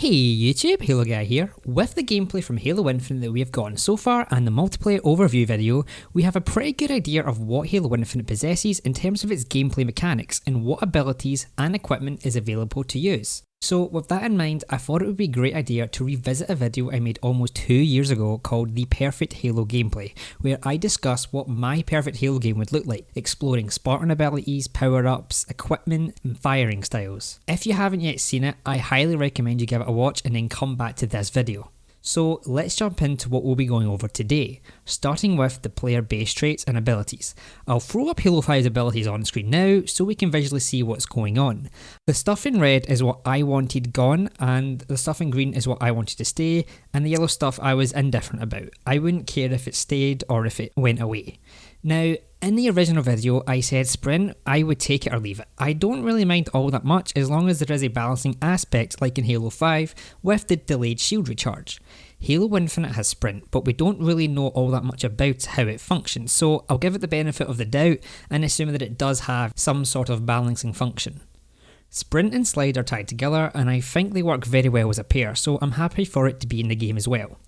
Hey YouTube, Halo Guy here. With the gameplay from Halo Infinite that we have gotten so far and the multiplayer overview video, we have a pretty good idea of what Halo Infinite possesses in terms of its gameplay mechanics and what abilities and equipment is available to use. So with that in mind, I thought it would be a great idea to revisit a video I made almost 2 years ago called The Perfect Halo Gameplay, where I discuss what my perfect Halo game would look like, exploring Spartan abilities, power-ups, equipment, and firing styles. If you haven't yet seen it, I highly recommend you give it a watch and then come back to this video. So let's jump into what we'll be going over today, starting with the player base traits and abilities. I'll throw up Halo 5's abilities on screen now so we can visually see what's going on. The stuff in red is what I wanted gone, and the stuff in green is what I wanted to stay, and the yellow stuff I was indifferent about. I wouldn't care if it stayed or if it went away. Now, in the original video, I said sprint, I would take it or leave it. I don't really mind all that much as long as there is a balancing aspect like in Halo 5 with the delayed shield recharge. Halo Infinite has sprint, but we don't really know all that much about how it functions, so I'll give it the benefit of the doubt and assume that it does have some sort of balancing function. Sprint and slide are tied together and I think they work very well as a pair, so I'm happy for it to be in the game as well.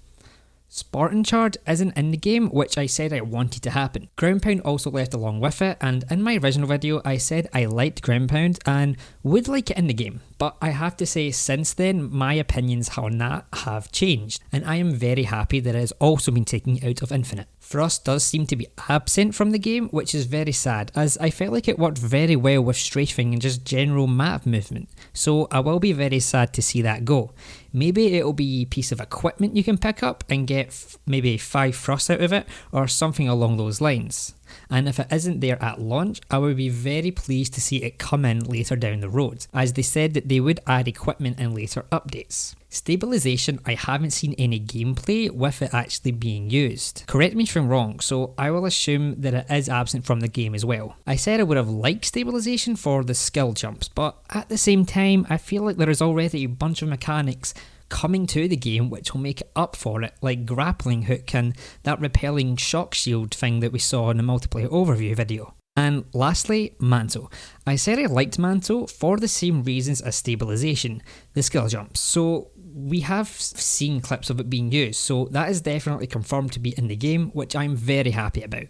Spartan Charge isn't in the game, which I said I wanted to happen. Ground Pound also left along with it, and in my original video I said I liked Ground Pound and would like it in the game, but I have to say since then my opinions on that have changed, and I am very happy that it has also been taken out of Infinite. Thrust does seem to be absent from the game, which is very sad, as I felt like it worked very well with strafing and just general map movement, so I will be very sad to see that go. Maybe it'll be a piece of equipment you can pick up and get maybe 5 thrusts out of it, or something along those lines. And if it isn't there at launch, I would be very pleased to see it come in later down the road, as they said that they would add equipment in later updates. Stabilization, I haven't seen any gameplay with it actually being used. Correct me if I'm wrong, so I will assume that it is absent from the game as well. I said I would have liked stabilization for the skill jumps, but at the same time I feel like there is already a bunch of mechanics coming to the game which will make up for it, like grappling hook and that repelling shock shield thing that we saw in the multiplayer overview video. And lastly, Mantle. I said I liked Mantle for the same reasons as stabilization, the skill jumps. So we have seen clips of it being used, so that is definitely confirmed to be in the game, which I'm very happy about.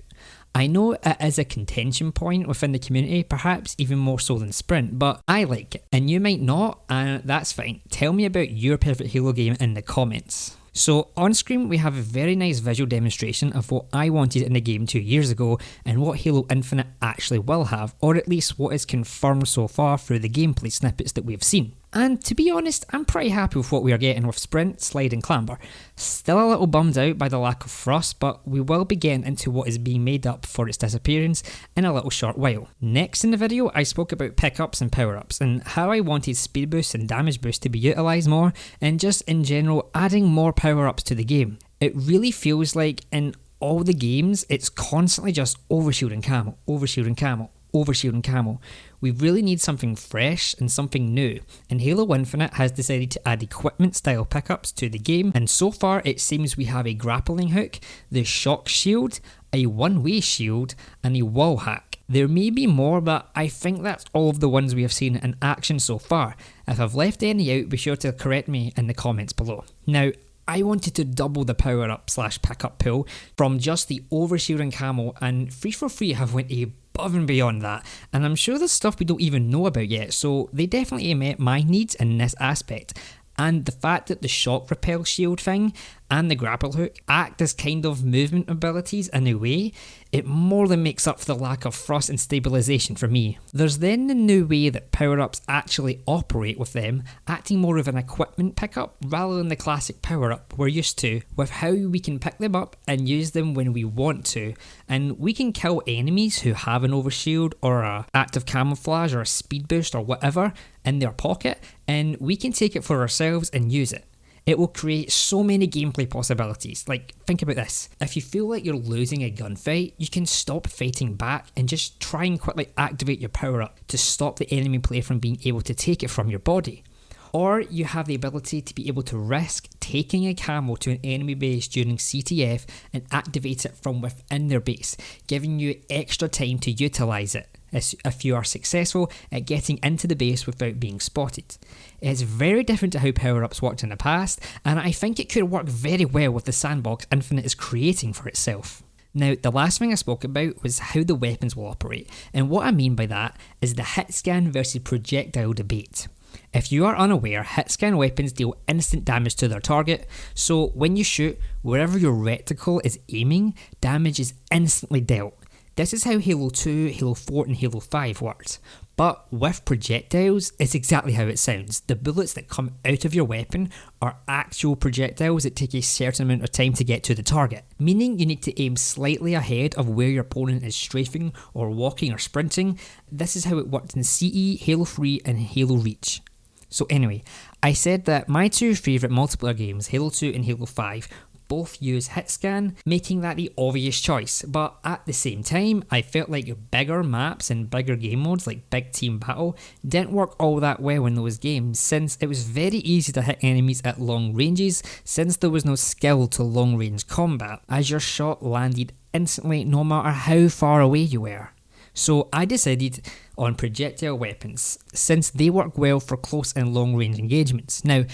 I know it is a contention point within the community, perhaps even more so than Sprint, but I like it, and you might not, and that's fine. Tell me about your perfect Halo game in the comments. So on screen we have a very nice visual demonstration of what I wanted in the game 2 years ago and what Halo Infinite actually will have, or at least what is confirmed so far through the gameplay snippets that we've seen. And to be honest, I'm pretty happy with what we are getting with Sprint, Slide and Clamber. Still a little bummed out by the lack of thrust, but we will be getting into what is being made up for its disappearance in a little short while. Next in the video, I spoke about pickups and power-ups and how I wanted speed boost and damage boost to be utilised more, and just in general adding more power-ups to the game. It really feels like in all the games, it's constantly just overshield and camo, overshield and camo, overshield and camo. We really need something fresh and something new, and Halo Infinite has decided to add equipment style pickups to the game, and so far it seems we have a grappling hook, the shock shield, a one-way shield, and a wall hack. There may be more, but I think that's all of the ones we have seen in action so far. If I've left any out, be sure to correct me in the comments below. Now, I wanted to double the power up / pickup pool from just the overshield and camo, and 343 have went above and beyond that, and I'm sure there's stuff we don't even know about yet, so they definitely met my needs in this aspect. And the fact that the shock repel shield thing and the grapple hook act as kind of movement abilities in a way, it more than makes up for the lack of thrust and stabilization for me. There's then the new way that power-ups actually operate with them, acting more of an equipment pickup rather than the classic power-up we're used to, with how we can pick them up and use them when we want to, and we can kill enemies who have an overshield or a active camouflage or a speed boost or whatever in their pocket, and we can take it for ourselves and use it. It will create so many gameplay possibilities. Like, think about this. If you feel like you're losing a gunfight, you can stop fighting back and just try and quickly activate your power up to stop the enemy player from being able to take it from your body. Or you have the ability to be able to risk taking a camo to an enemy base during CTF and activate it from within their base, giving you extra time to utilise it. if you are successful at getting into the base without being spotted. It's very different to how power-ups worked in the past, and I think it could work very well with the sandbox Infinite is creating for itself. Now, the last thing I spoke about was how the weapons will operate, and what I mean by that is the hit scan versus projectile debate. If you are unaware, hit scan weapons deal instant damage to their target, so when you shoot, wherever your reticle is aiming, damage is instantly dealt. This is how Halo 2, Halo 4 and Halo 5 worked. But with projectiles, it's exactly how it sounds. The bullets that come out of your weapon are actual projectiles that take a certain amount of time to get to the target, meaning you need to aim slightly ahead of where your opponent is strafing or walking or sprinting. This is how it worked in CE, Halo 3 and Halo Reach. So anyway, I said that my two favourite multiplayer games, Halo 2 and Halo 5, both use hitscan, making that the obvious choice, but at the same time, I felt like bigger maps and bigger game modes like Big Team Battle didn't work all that well in those games, since it was very easy to hit enemies at long ranges, since there was no skill to long range combat, as your shot landed instantly no matter how far away you were. So I decided on projectile weapons, since they work well for close and long range engagements. Now,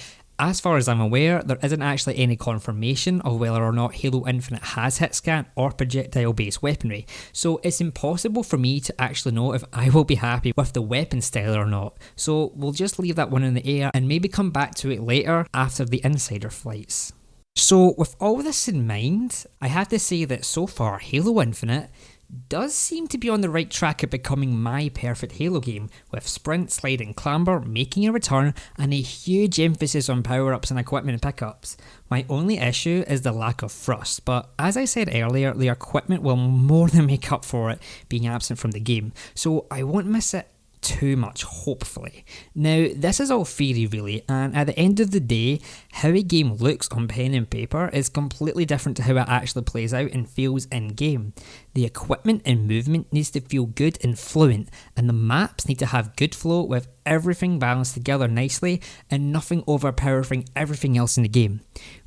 as far as I'm aware, there isn't actually any confirmation of whether or not Halo Infinite has hitscan or projectile based weaponry, so it's impossible for me to actually know if I will be happy with the weapon style or not, so we'll just leave that one in the air and maybe come back to it later after the insider flights. So with all this in mind, I have to say that so far Halo Infinite does seem to be on the right track at becoming my perfect Halo game, with sprint, slide and clamber making a return and a huge emphasis on power-ups and equipment pickups. My only issue is the lack of thrust, but as I said earlier, the equipment will more than make up for it being absent from the game, so I won't miss it too much, hopefully. Now, this is all theory really, and at the end of the day, how a game looks on pen and paper is completely different to how it actually plays out and feels in game. The equipment and movement needs to feel good and fluent, and the maps need to have good flow with everything balanced together nicely and nothing overpowering everything else in the game.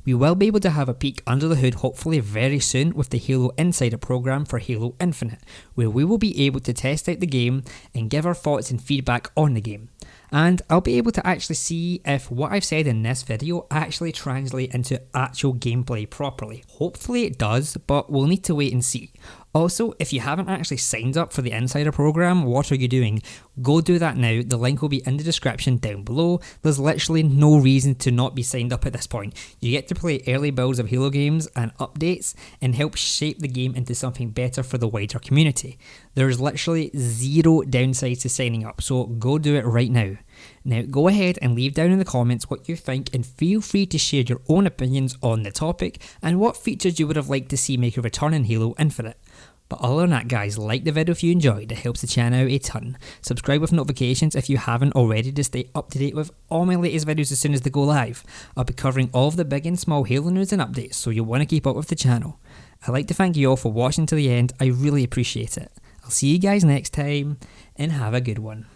We will be able to have a peek under the hood hopefully very soon with the Halo Insider program for Halo Infinite, where we will be able to test out the game and give our thoughts and feedback on the game. And I'll be able to actually see if what I've said in this video actually translates into actual gameplay properly. Hopefully it does, but we'll need to wait and see. Also, if you haven't actually signed up for the Insider program, what are you doing? Go do that now, the link will be in the description down below. There's literally no reason to not be signed up at this point. You get to play early builds of Halo games and updates and help shape the game into something better for the wider community. There's literally zero downsides to signing up, so go do it right now. Now go ahead and leave down in the comments what you think and feel free to share your own opinions on the topic and what features you would have liked to see make a return in Halo Infinite. But other than that guys, like the video if you enjoyed, it helps the channel out a ton. Subscribe with notifications if you haven't already to stay up to date with all my latest videos as soon as they go live. I'll be covering all of the big and small Halo news and updates, so you'll want to keep up with the channel. I'd like to thank you all for watching to the end, I really appreciate it. I'll see you guys next time, and have a good one.